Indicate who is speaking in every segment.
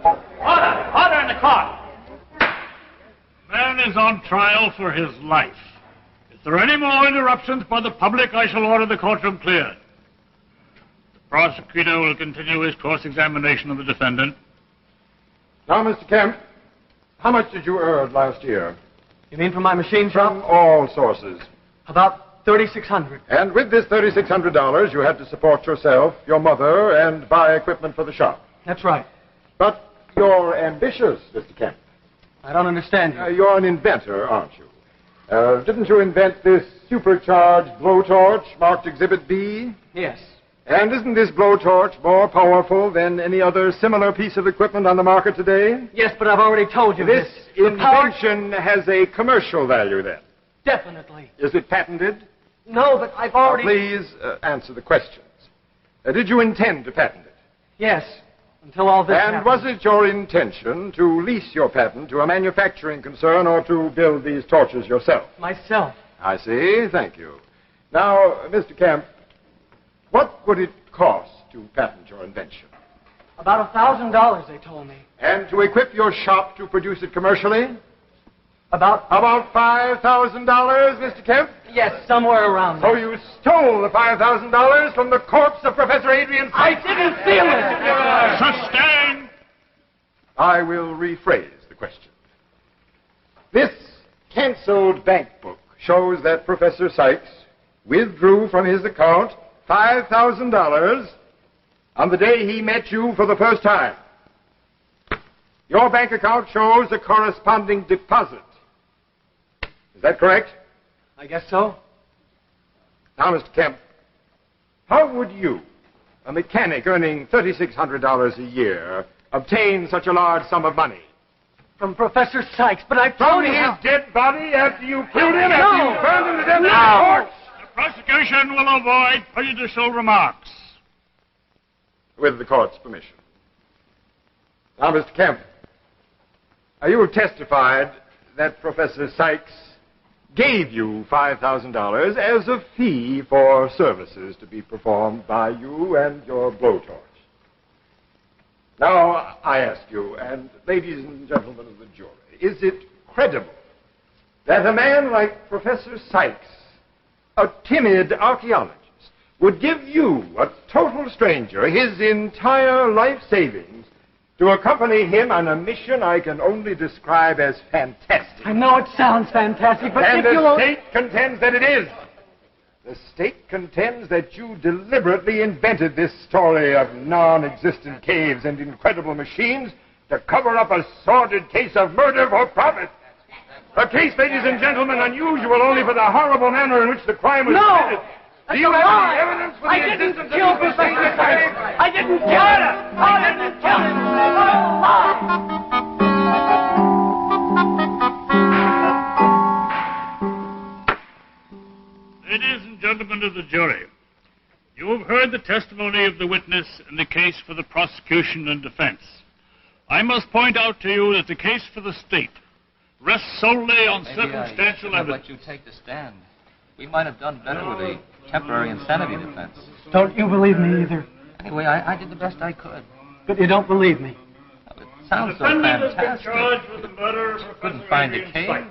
Speaker 1: Order in the court.
Speaker 2: Man is on trial for his life. If there are any more interruptions by the public, I shall order the courtroom cleared. The prosecutor will continue his cross-examination of the defendant.
Speaker 3: Now, Mr. Kemp, how much did you earn last year?
Speaker 4: You mean from my machine shop?
Speaker 3: From all sources.
Speaker 4: About $3,600.
Speaker 3: And with this $3,600, you had to support yourself, your mother, and buy equipment for the shop.
Speaker 4: That's right.
Speaker 3: But you're ambitious, Mr. Kemp.
Speaker 4: I don't understand you.
Speaker 3: You're an inventor, aren't you? Didn't you invent this supercharged blowtorch marked Exhibit B?
Speaker 4: Yes.
Speaker 3: And isn't this blowtorch more powerful than any other similar piece of equipment on the market today?
Speaker 4: Yes, but I've already told you
Speaker 3: this invention has a commercial value, then?
Speaker 4: Definitely.
Speaker 3: Is it patented?
Speaker 4: No, but I've already...
Speaker 3: Please answer the questions. Did you intend to patent it?
Speaker 4: Yes, until all this
Speaker 3: happened. Was it your intention to lease your patent to a manufacturing concern or to build these torches yourself?
Speaker 4: Myself.
Speaker 3: I see. Thank you. Now, Mr. Kemp, what would it cost to patent your invention?
Speaker 4: About $1,000, they told me.
Speaker 3: And to equip your shop to produce it commercially?
Speaker 4: About
Speaker 3: $5,000, Mr. Kemp?
Speaker 4: Yes, somewhere around there.
Speaker 3: So you stole the $5,000 from the corpse of Professor Adrian Sykes?
Speaker 4: I didn't steal it!
Speaker 2: Sustain!
Speaker 3: I will rephrase the question. This canceled bank book shows that Professor Sykes withdrew from his account $5,000 on the day he met you for the first time. Your bank account shows a corresponding deposit. Is that correct?
Speaker 4: I guess so.
Speaker 3: Now, Mr. Kemp, how would you, a mechanic earning $3,600 a year, obtain such a large sum of money?
Speaker 4: From Professor Sykes, but I told you...
Speaker 3: From his dead body after you killed him, after you burned him to death in the court?
Speaker 2: The prosecution will avoid prejudicial remarks.
Speaker 3: With the court's permission. Now, Mr. Kemp, you have testified that Professor Sykes gave you $5,000 as a fee for services to be performed by you and your blowtorch. Now, I ask you, and ladies and gentlemen of the jury, is it credible that a man like Professor Sykes, a timid archaeologist, would give you, a total stranger, his entire life savings to accompany him on a mission I can only describe as fantastic?
Speaker 4: I know it sounds fantastic, but
Speaker 3: and
Speaker 4: if you...
Speaker 3: the state contends that it is. The state contends that you deliberately invented this story of non-existent caves and incredible machines to cover up a sordid case of murder for profit. A case, ladies and gentlemen, unusual only for the horrible manner in which the crime was committed.
Speaker 4: Do
Speaker 3: you have any evidence for the
Speaker 4: existence
Speaker 3: of
Speaker 4: this
Speaker 3: Professor Sykes?
Speaker 4: I didn't kill him! I didn't kill him!
Speaker 2: Ladies and gentlemen of the jury, you have heard the testimony of the witness in the case for the prosecution and defense. I must point out to you that the case for the state rests solely on circumstantial evidence.
Speaker 5: Let you take the stand. We might have done better with a temporary insanity defense.
Speaker 4: Don't you believe me either?
Speaker 5: Anyway, I did the best I could.
Speaker 4: But you don't believe me.
Speaker 5: Well, it sounds so fantastic. We couldn't find the cave.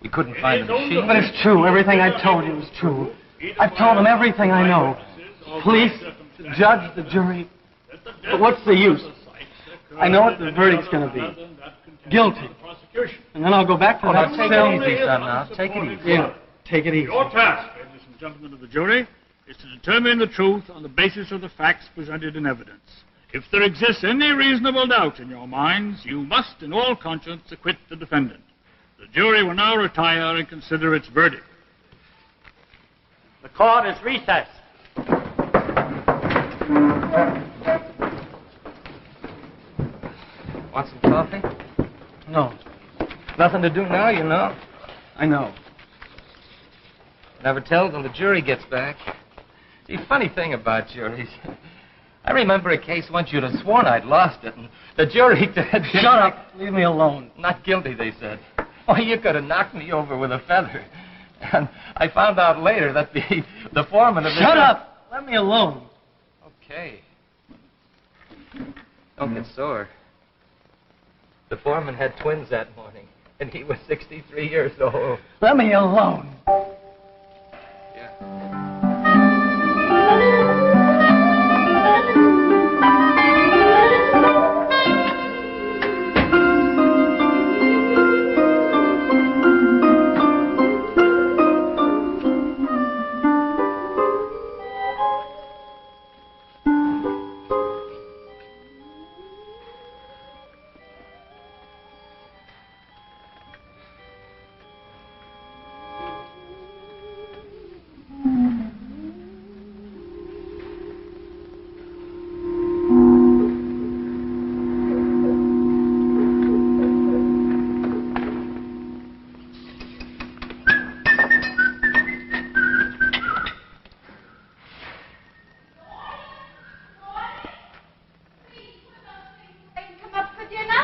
Speaker 5: We couldn't find the machine.
Speaker 4: But it's true. Everything I told you is true. I've told them everything I know. Police, the judge, the jury. But what's the use? I know what the verdict's going to be. Guilty. And then I'll go back to that
Speaker 5: cell. Take it easy, son, now. Take it easy.
Speaker 4: Yeah, take it easy.
Speaker 2: Your task, ladies and gentlemen of the jury, is to determine the truth on the basis of the facts presented in evidence. If there exists any reasonable doubt in your minds, you must, in all conscience, acquit the defendant. The jury will now retire and consider its verdict.
Speaker 1: The court is recessed.
Speaker 5: Want some coffee?
Speaker 4: No.
Speaker 5: Nothing to do now, you know.
Speaker 4: I know.
Speaker 5: Never tell till the jury gets back. See, funny thing about juries. I remember a case once you'd have sworn I'd lost it, and the jury said...
Speaker 4: Shut up. Leave me alone.
Speaker 5: Not guilty, they said. Oh, you could have knocked me over with a feather. And I found out later that the foreman of the...
Speaker 4: Shut up! Let me alone.
Speaker 5: Okay. Don't get sore. The foreman had twins that morning, and he was 63 years old.
Speaker 4: Let me alone.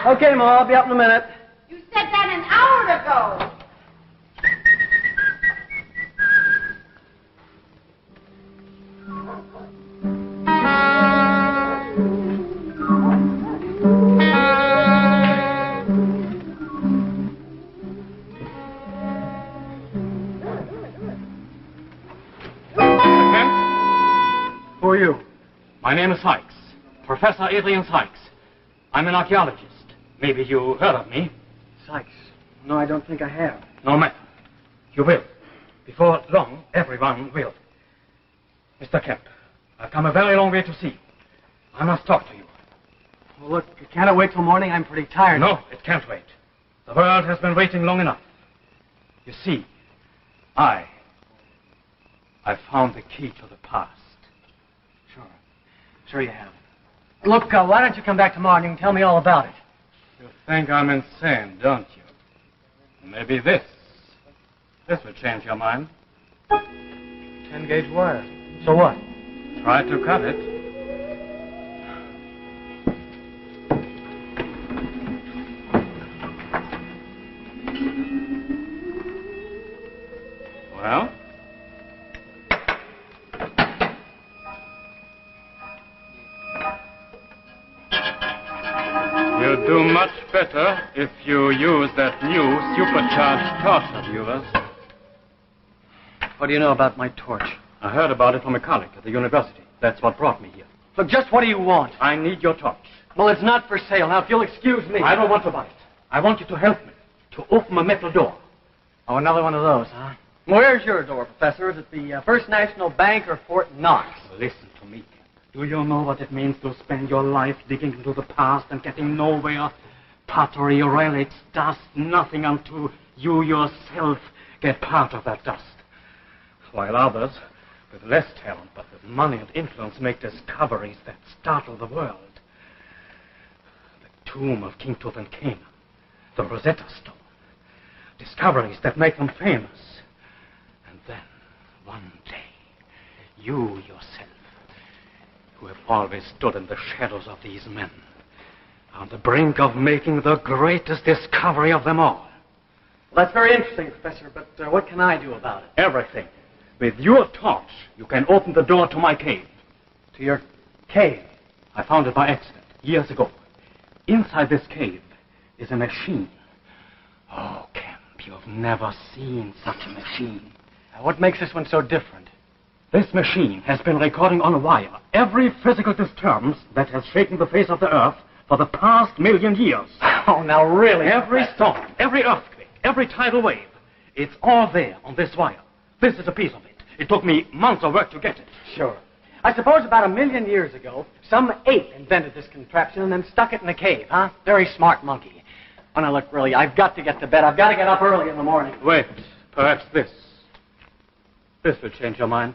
Speaker 4: Okay, Ma, I'll be up in a minute.
Speaker 6: You said that an hour ago.
Speaker 4: Who are you?
Speaker 1: My name is Sykes. Professor Adrian Sykes. I'm an archaeologist. Maybe you heard of me.
Speaker 4: Sykes. No, I don't think I have.
Speaker 1: No matter. You will. Before long, everyone will. Mr. Kemp, I've come a very long way to see you. I must talk to you.
Speaker 4: Well, look, can't it wait till morning? I'm pretty tired.
Speaker 1: No, it can't wait. The world has been waiting long enough. You see, I found the key to the past.
Speaker 4: Sure you have. Look, why don't you come back tomorrow and you can tell me all about it?
Speaker 1: You think I'm insane, don't you? Maybe this will change your mind.
Speaker 4: 10-gauge wire. So what?
Speaker 1: Try to cut it. Well? You'll do much better if you use that new supercharged torch of yours.
Speaker 4: What do you know about my torch?
Speaker 1: I heard about it from a colleague at the university. That's what brought me here.
Speaker 4: Look, just what do you want?
Speaker 1: I need your torch.
Speaker 4: Well, it's not for sale. Now, if you'll excuse me.
Speaker 1: I don't want to buy it. I want you to help me to open a metal door.
Speaker 4: Oh, another one of those, huh? Where's your door, Professor? Is it the First National Bank or Fort Knox?
Speaker 1: Listen to me. Do you know what it means to spend your life digging into the past and getting nowhere? Pottery or relics, dust, nothing until you yourself get part of that dust. While others, with less talent but with money and influence, make discoveries that startle the world. The tomb of King Tutankhamun, the Rosetta Stone. Discoveries that make them famous. And then, one day, you yourself, who have always stood in the shadows of these men, are on the brink of making the greatest discovery of them all.
Speaker 4: Well, that's very interesting, Professor, but what can I do about it?
Speaker 1: Everything. With your torch, you can open the door to my cave.
Speaker 4: To your cave?
Speaker 1: I found it by accident, years ago. Inside this cave is a machine. Oh, Kemp, you've never seen such a machine.
Speaker 4: What makes this one so different?
Speaker 1: This machine has been recording on a wire every physical disturbance that has shaken the face of the earth for the past 1,000,000 years.
Speaker 4: Oh, now really?
Speaker 1: Every storm, every earthquake, every tidal wave, it's all there on this wire. This is a piece of it. It took me months of work to get it.
Speaker 4: Sure. I suppose about 1,000,000 years ago, some ape invented this contraption and then stuck it in a cave, huh? Very smart monkey. Oh, now look, really, I've got to get to bed. I've got to get up early in the morning.
Speaker 1: Wait, perhaps this. This will change your mind.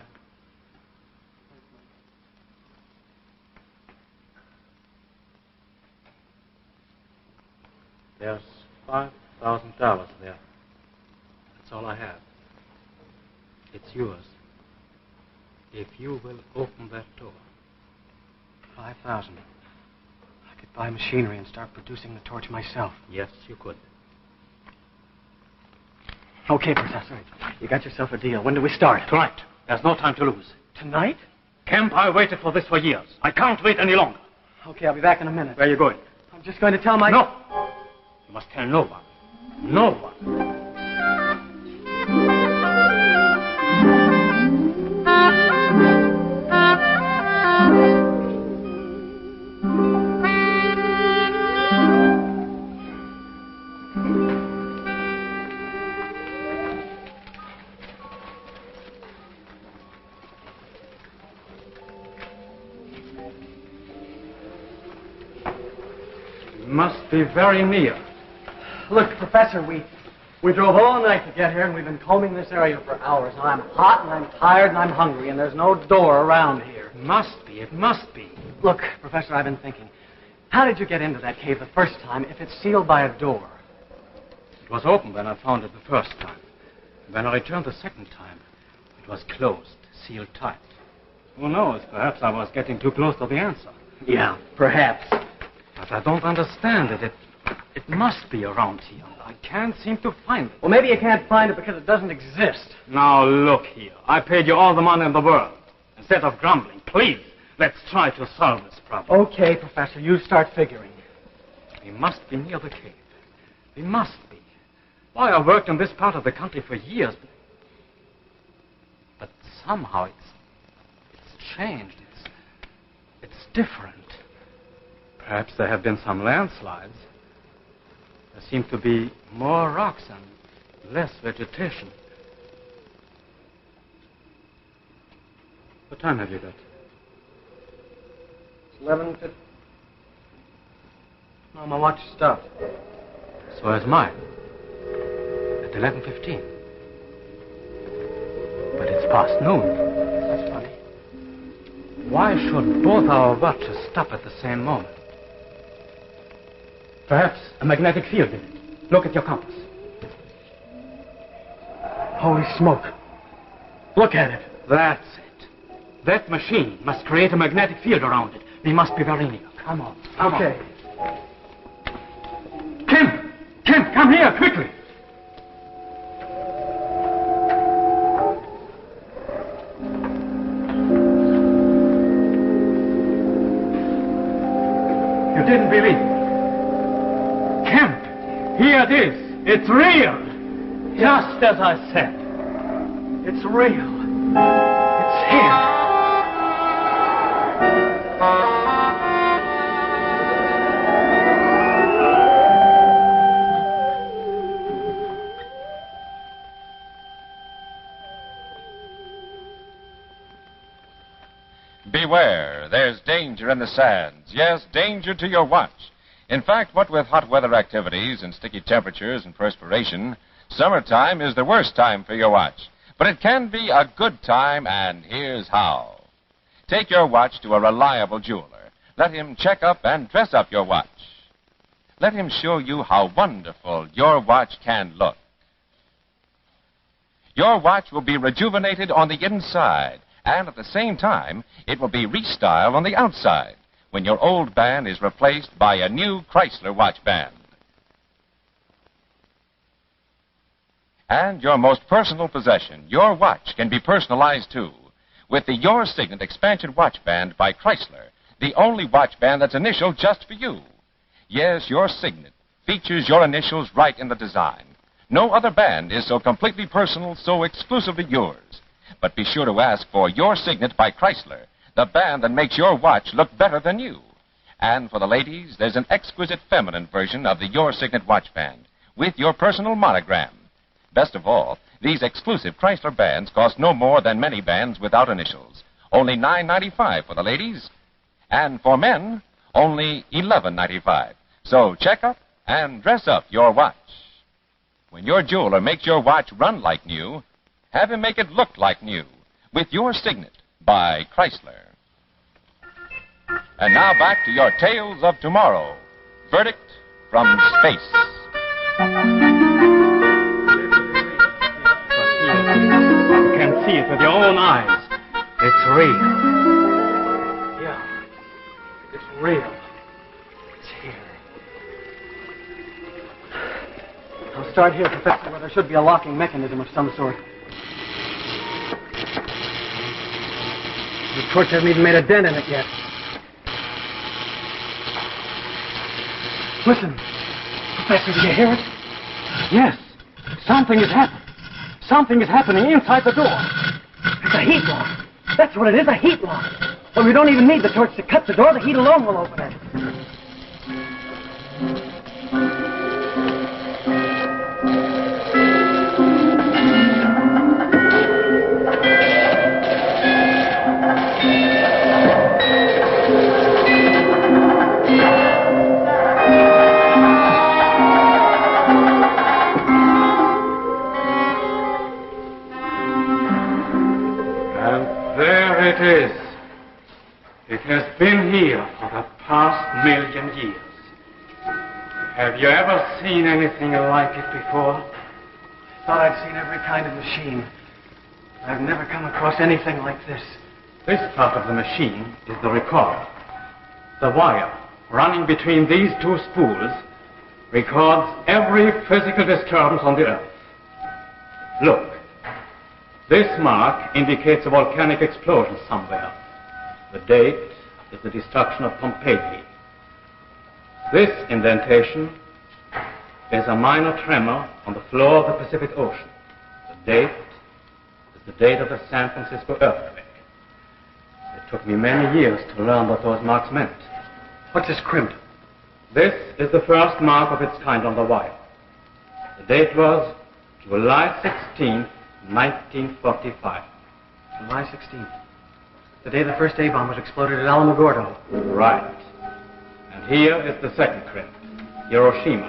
Speaker 1: There's $5,000 there. That's all I have. It's yours. If you will open that door.
Speaker 4: 5,000. I could buy machinery and start producing the torch myself.
Speaker 1: Yes, you could.
Speaker 4: Okay, Professor. You got yourself a deal. When do we start?
Speaker 1: Tonight. There's no time to lose.
Speaker 4: Tonight?
Speaker 1: Kemp, I waited for this for years. I can't wait any longer.
Speaker 4: Okay, I'll be back in a minute.
Speaker 1: Where are you going?
Speaker 4: I'm just going to tell my...
Speaker 1: No. You must tell no one. No one. Must be very near.
Speaker 4: Look, Professor, we drove all night to get here, and we've been combing this area for hours. And I'm hot, and I'm tired, and I'm hungry, and there's no door around here.
Speaker 1: It must be.
Speaker 4: Look, Professor, I've been thinking. How did you get into that cave the first time if it's sealed by a door?
Speaker 1: It was open when I found it the first time. When I returned the second time, it was closed, sealed tight. Who knows? Perhaps I was getting too close to the answer.
Speaker 4: Yeah, perhaps.
Speaker 1: But I don't understand it. It must be around here. I can't seem to find it.
Speaker 4: Well, maybe you can't find it because it doesn't exist.
Speaker 1: Now, look here. I paid you all the money in the world. Instead of grumbling, please, let's try to solve this problem.
Speaker 4: Okay, Professor, you start figuring.
Speaker 1: We must be near the cave. We must be. Why, I worked in this part of the country for years. But somehow it's changed. It's different. Perhaps there have been some landslides. There seem to be more rocks and less vegetation. What time have you got?
Speaker 4: It's 11:50. No, my watch stopped.
Speaker 1: So is mine. At 11:15. But it's past noon.
Speaker 4: That's funny.
Speaker 1: Why should both our watches stop at the same moment? Perhaps a magnetic field in it. Look at your compass.
Speaker 4: Holy smoke. Look at it.
Speaker 1: That's it. That machine must create a magnetic field around it. We must be very near. Come on.
Speaker 4: Okay.
Speaker 1: Kemp, come here, quickly. You didn't believe it. Kemp, here it is. It's real. Just as I said. It's real. It's here.
Speaker 3: Beware, there's danger in the sands. Yes, danger to your watch. In fact, what with hot weather activities and sticky temperatures and perspiration, summertime is the worst time for your watch. But it can be a good time, and here's how. Take your watch to a reliable jeweler. Let him check up and dress up your watch. Let him show you how wonderful your watch can look. Your watch will be rejuvenated on the inside, and at the same time, it will be restyled on the outside when your old band is replaced by a new Chrysler watch band. And your most personal possession, your watch, can be personalized too with the Your Signet Expansion Watch Band by Chrysler, the only watch band that's initialed just for you. Yes, your Signet features your initials right in the design. No other band is so completely personal, so exclusively yours. But be sure to ask for Your Signet by Chrysler, the band that makes your watch look better than you. And for the ladies, there's an exquisite feminine version of the Your Signet watch band with your personal monogram. Best of all, these exclusive Chrysler bands cost no more than many bands without initials. Only $9.95 for the ladies. And for men, only $11.95. So check up and dress up your watch. When your jeweler makes your watch run like new, have him make it look like new with Your Signet by Chrysler. And now back to your Tales of Tomorrow. Verdict from Space.
Speaker 1: You can see it with your own eyes. It's real.
Speaker 4: Yeah. It's real. It's here. I'll start here, Professor, where there should be a locking mechanism of some sort. The torch hasn't even made a dent in it yet. Listen. Professor, do you hear it? Yes. Something is happening. Something is happening inside the door. It's a heat lock. That's what it is, a heat lock. But we don't even need the torch to cut the door. The heat alone will open it.
Speaker 1: It is. It has been here for the past 1,000,000 years. Have you ever seen anything like it before?
Speaker 4: I thought I'd seen every kind of machine. I've never come across anything like this.
Speaker 1: This part of the machine is the recorder. The wire running between these two spools records every physical disturbance on the Earth. Look. This mark indicates a volcanic explosion somewhere. The date is the destruction of Pompeii. This indentation is a minor tremor on the floor of the Pacific Ocean. The date is the date of the San Francisco earthquake. It took me many years to learn what those marks meant.
Speaker 4: What's this crimp?
Speaker 1: This is the first mark of its kind on the wire. The date was July 16th, 1945.
Speaker 4: July 16th. The day the first A-bomb was exploded at Alamogordo.
Speaker 1: Right. And here is the second crimp, Hiroshima.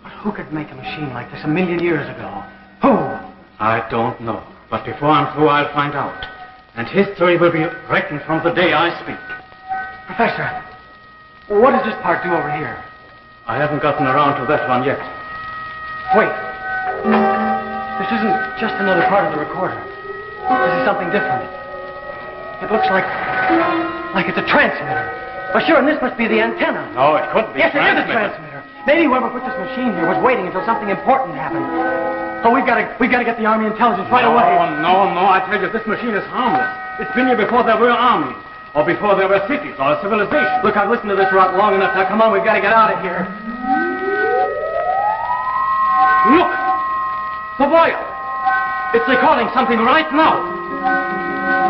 Speaker 4: But who could make a machine like this 1,000,000 years ago? Who?
Speaker 1: I don't know. But before I'm through, I'll find out. And history will be written from the day I speak.
Speaker 4: Professor, what does this part do over here?
Speaker 1: I haven't gotten around to that one yet.
Speaker 4: Wait. This isn't just another part of the recorder. This is something different. It looks like it's a transmitter. Well, sure, and this must be the antenna.
Speaker 1: No, it couldn't be.
Speaker 4: Yes, it is a transmitter. Maybe whoever put this machine here was waiting until something important happened. Oh, we've got to get the Army intelligence right away.
Speaker 1: No, I tell you, this machine is harmless. It's been here before there were armies, or before there were cities, or a civilization.
Speaker 4: Look, I've listened to this rot long enough. Now, come on, we've got to get out of here.
Speaker 1: Look! The wire! It's recording something right now.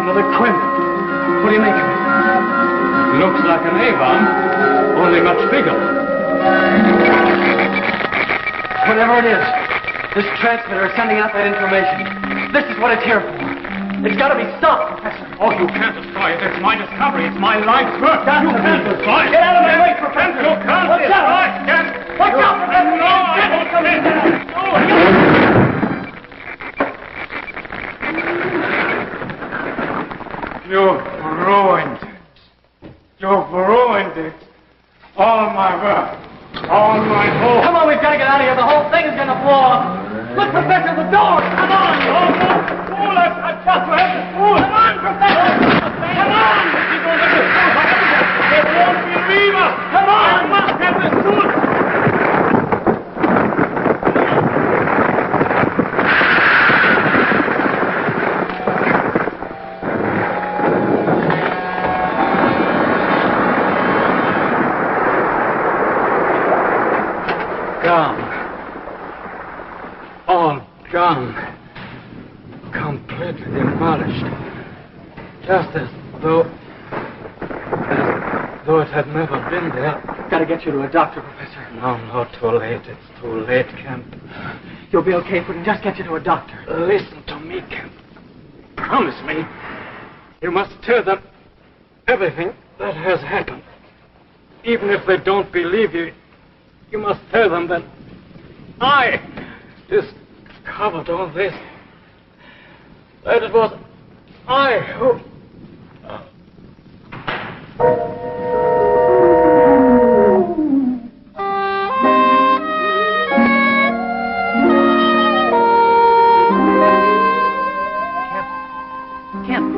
Speaker 4: Another crimp. What do you make of it?
Speaker 1: It looks like an A-bomb, only much bigger.
Speaker 4: Whatever it is, this transmitter is sending out that information. This is what it's here for. It's got to be stopped, Professor.
Speaker 1: Oh, you can't destroy it. It's my discovery. It's my life's work.
Speaker 4: You can't
Speaker 1: destroy it.
Speaker 4: Get out of my way, Professor.
Speaker 1: You can't destroy it.
Speaker 4: Watch out, Professor.
Speaker 1: No, I don't come in. You've ruined it. You've ruined it. All my work. All my hope.
Speaker 4: Come on, we've got to get out of here. The whole thing is going to blow up. Look, Professor, the door. Come on.
Speaker 1: Fool, I've got to have the fool.
Speaker 4: Come on, Professor. Come on.
Speaker 1: They won't believe us.
Speaker 4: Come on.
Speaker 1: I must have the fool. All gone. Completely demolished. Just as though it had never been there.
Speaker 4: Got to get you to a doctor, Professor.
Speaker 1: No, too late. It's too late, Kemp.
Speaker 4: You'll be okay if we can just get you to a doctor.
Speaker 1: Listen to me, Kemp. Promise me. You must tell them everything that has happened. Even if they don't believe you, you must tell them that I discovered all this. That it was I who...
Speaker 4: Kemp.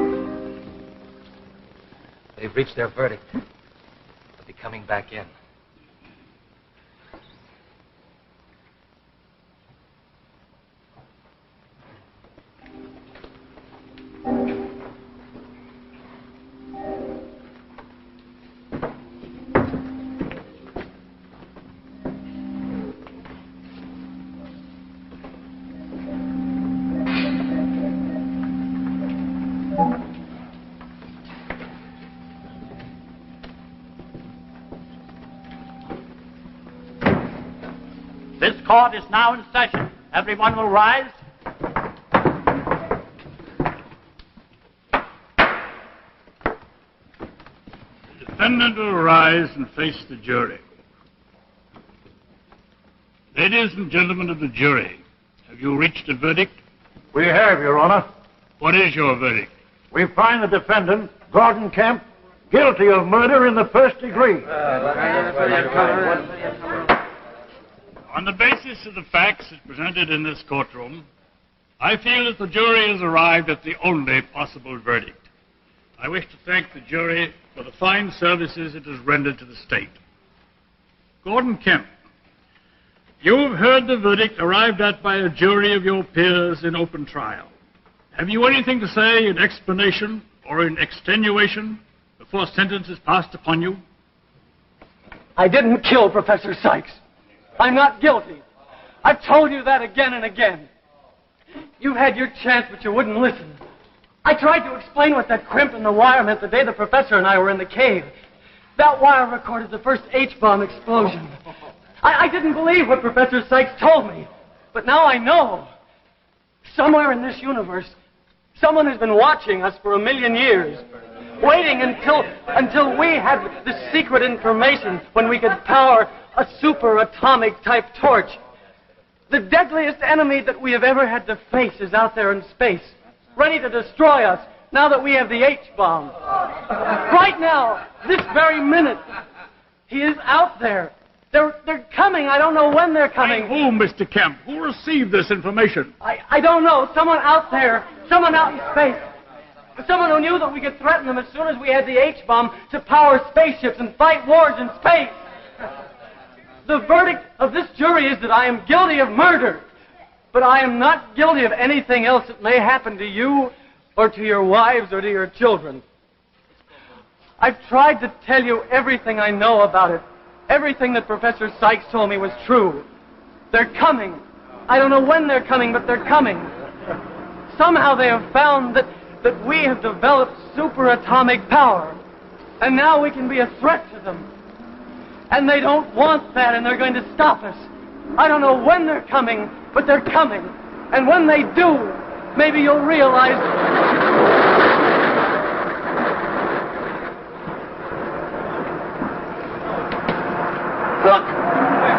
Speaker 5: They've reached their verdict. They'll be coming back in.
Speaker 7: This court is now in session. Everyone will rise.
Speaker 2: The defendant will rise and face the jury. Ladies and gentlemen of the jury, have you reached a verdict?
Speaker 8: We have, Your Honor.
Speaker 2: What is your verdict?
Speaker 8: We find the defendant, Gordon Kemp, guilty of murder in the first degree.
Speaker 2: On the basis of the facts as presented in this courtroom, I feel that the jury has arrived at the only possible verdict. I wish to thank the jury for the fine services it has rendered to the state. Gordon Kemp, you have heard the verdict arrived at by a jury of your peers in open trial. Have you anything to say in explanation or in extenuation before sentence is passed upon you?
Speaker 4: I didn't kill Professor Sykes. I'm not guilty. I've told you that again and again. You've had your chance, but you wouldn't listen. I tried to explain what that crimp in the wire meant the day the professor and I were in the cave. That wire recorded the first H-bomb explosion. I didn't believe what Professor Sykes told me, but now I know. Somewhere in this universe, someone has been watching us for 1,000,000 years, waiting until we had the secret information when we could power a super-atomic type torch. The deadliest enemy that we have ever had to face is out there in space, ready to destroy us now that we have the H-bomb. Right now, this very minute, he is out there. They're coming. I don't know when they're coming.
Speaker 2: By whom, Mr. Kemp? Who received this information?
Speaker 4: I don't know. Someone out there. Someone out in space. Someone who knew that we could threaten them as soon as we had the H-bomb to power spaceships and fight wars in space. The verdict of this jury is that I am guilty of murder. But I am not guilty of anything else that may happen to you or to your wives or to your children. I've tried to tell you everything I know about it. Everything that Professor Sykes told me was true. They're coming. I don't know when they're coming, but they're coming. Somehow they have found that we have developed superatomic power. And now we can be a threat to them. And they don't want that, and they're going to stop us. I don't know when they're coming, but they're coming. And when they do, maybe you'll realize...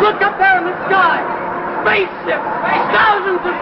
Speaker 4: Look up there in the sky! Spaceships! Thousands of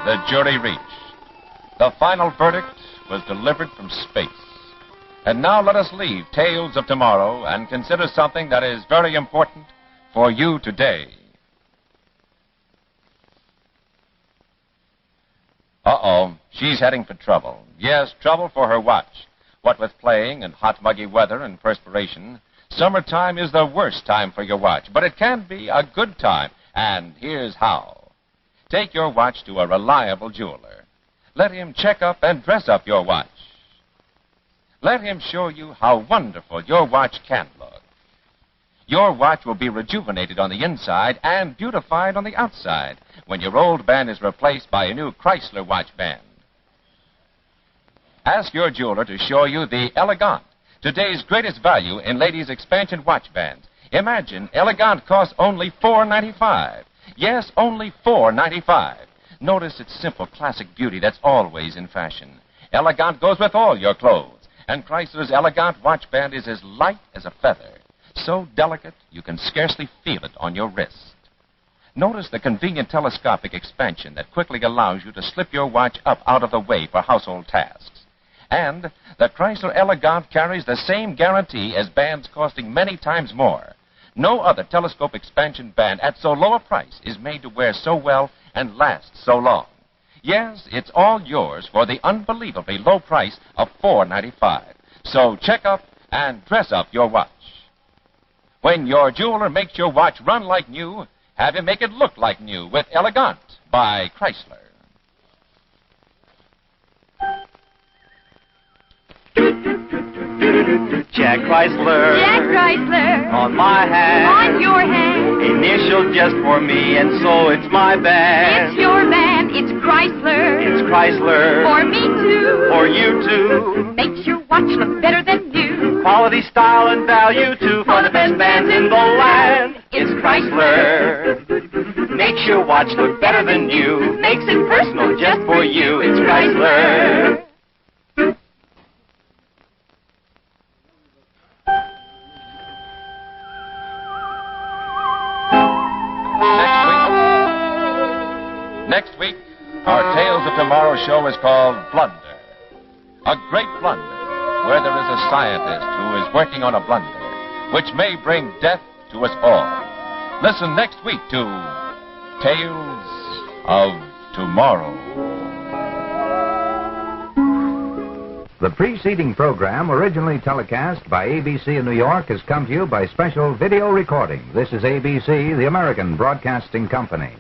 Speaker 9: the jury reached. The final verdict was delivered from space. And now let us leave Tales of Tomorrow and consider something that is very important for you today. Uh-oh, she's heading for trouble. Yes, trouble for her watch. What with playing and hot, muggy weather and perspiration, summertime is the worst time for your watch. But it can be a good time, and here's how. Take your watch to a reliable jeweler. Let him check up and dress up your watch. Let him show you how wonderful your watch can look. Your watch will be rejuvenated on the inside and beautified on the outside when your old band is replaced by a new Chrysler watch band. Ask your jeweler to show you the Elegant, today's greatest value in ladies' expansion watch bands. Imagine Elegant costs only $4.95. Yes, only $4.95. Notice its simple classic beauty that's always in fashion. Elegant goes with all your clothes, and Chrysler's Elegant watch band is as light as a feather, so delicate you can scarcely feel it on your wrist. Notice the convenient telescopic expansion that quickly allows you to slip your watch up out of the way for household tasks. And the Chrysler Elegant carries the same guarantee as bands costing many times more. No other telescope expansion band at so low a price is made to wear so well and last so long. Yes, it's all yours for the unbelievably low price of $4.95. So check up and dress up your watch. When your jeweler makes your watch run like new, Have him make it look like new with Elegant by Chrysler.
Speaker 10: Jack Chrysler.
Speaker 6: Jack Chrysler.
Speaker 10: On my hand.
Speaker 6: On your hand.
Speaker 10: Initial just for me, and so it's my band.
Speaker 6: It's your band. It's Chrysler.
Speaker 10: It's Chrysler.
Speaker 6: For me too.
Speaker 10: For you too.
Speaker 6: Makes your watch look better than new.
Speaker 10: Quality, style, and value too. For the best bands in the land. It's Chrysler. Makes your watch look better than new. Makes it personal just for you. It's Chrysler.
Speaker 9: Next week, our Tales of Tomorrow show is called Blunder. A great blunder, where there is a scientist who is working on a blunder, which may bring death to us all. Listen next week to Tales of Tomorrow.
Speaker 11: The preceding program, originally telecast by ABC in New York, has come to you by special video recording. This is ABC, the American Broadcasting Company.